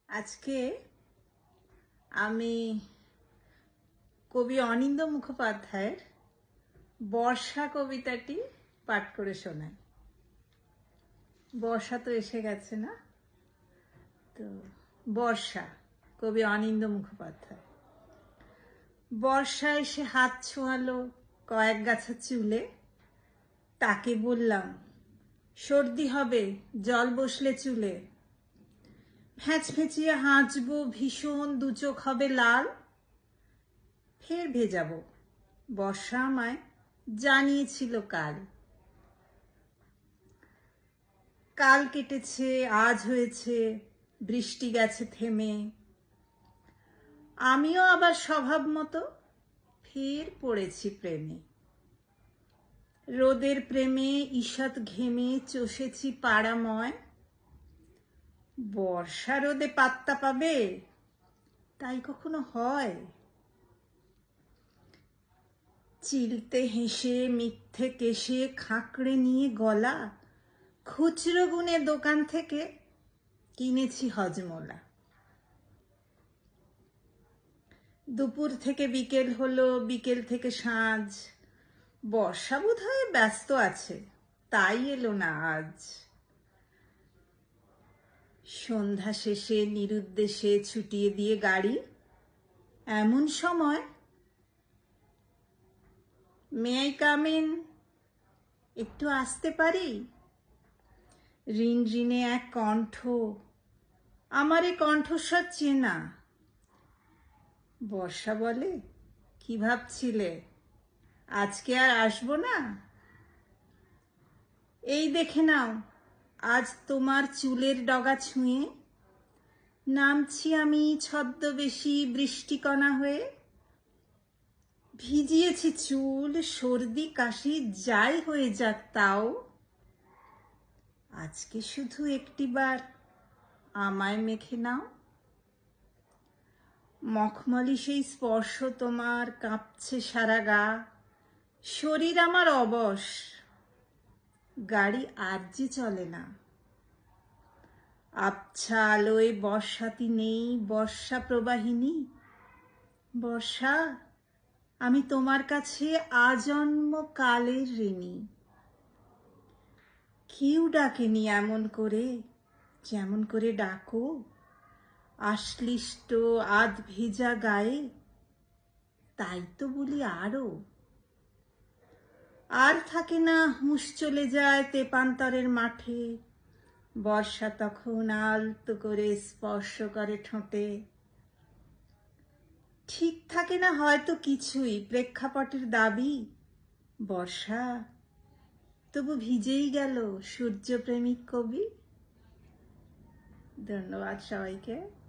আজকে আমি কবি অনিন্দ্য মুখোপাধ্যায়ের বর্ষা কবিতাটি পাঠ করে শোনাই। বর্ষা তো এসে গেছে না? তো বর্ষা, কবি অনিন্দ্য মুখোপাধ্যায়। বর্ষা এসে হাত ছোঁয়ালো কয়েক গাছা চুলে, তাকে বললাম সর্দি হবে জল বসলে চুলে। ফ্যাঁচ ফেঁচিয়ে হাঁচবো ভীষণ, দু চোখ হবে লাল। ফের ভেজাবো, বর্ষা আমায় জানিয়েছিল কাল। কাল কেটেছে আজ হয়েছে, বৃষ্টি গেছে থেমে। আমিও আবার স্বভাব মতো ফের পড়েছি প্রেমে। রোদের প্রেমে ঈষৎ ঘেমে চষেছি পাড়াময়। বর্ষা রোদে পাত্তা পাবে তাই কখনো হয়? চিলতে হেসে মিথ্যে কেশে খাঁকড়ে নিয়ে গলা, খুচরো গুনে দোকান থেকে কিনেছি হজমোলা। দুপুর থেকে বিকেল হলো, বিকেল থেকে সাঁঝ। বর্ষা বোধহয় ব্যস্ত আছে, তাই এলো না আজ। সন্ধ্যা শেষে নিরুদ্দেশে ছুটিয়ে দিয়ে গাড়ি। এমন সময় মে আই কাম ইন, একটু আসতে পারি? রিন রিনে এক কণ্ঠ, আমার এই কণ্ঠস্বর চেনা। বর্ষা বলে, কি ভাবছিলে আজকে আর আসবো না? এই দেখে নাও, আজ তোমার চুলের ডগা ছুঁয়ে নামছি আমি ছদ্মবেশী বৃষ্টিকণা হয়ে। ভিজিয়েছি চুল, সর্দি কাশি যাই হয়ে যাক তাও আজকে শুধু একটিবার আমায় মেখে নাও। মখমলি সেই স্পর্শ তোমার, কাঁপছে সারা গা। শরীর আমার অবশ, গাড়ি আর যে চলে না। আবছা আলোয় বর্ষাতি নেই, বর্ষা প্রবাহিনী। বর্ষা, আমি তোমার কাছে আজন্ম কালের ঋণী। কেউ ডাকেনি এমন করে, যেমন করে ডাকো আশ্লিষ্ট আধ ভেজা গায়ে। তাই তো বলি আরো। আর থাকে না, হুঁশ চলে যায় তেপান্তরের মাঠে। বর্ষা তখন আলতো করে স্পর্শ করে ঠোঁটে। ঠিক থাকে না হয়তো কিছুই, প্রেক্ষাপটের দাবি। বর্ষা তবু ভিজেই গেল সূর্যপ্রেমিক কবি। ধন্যবাদ সবাইকে।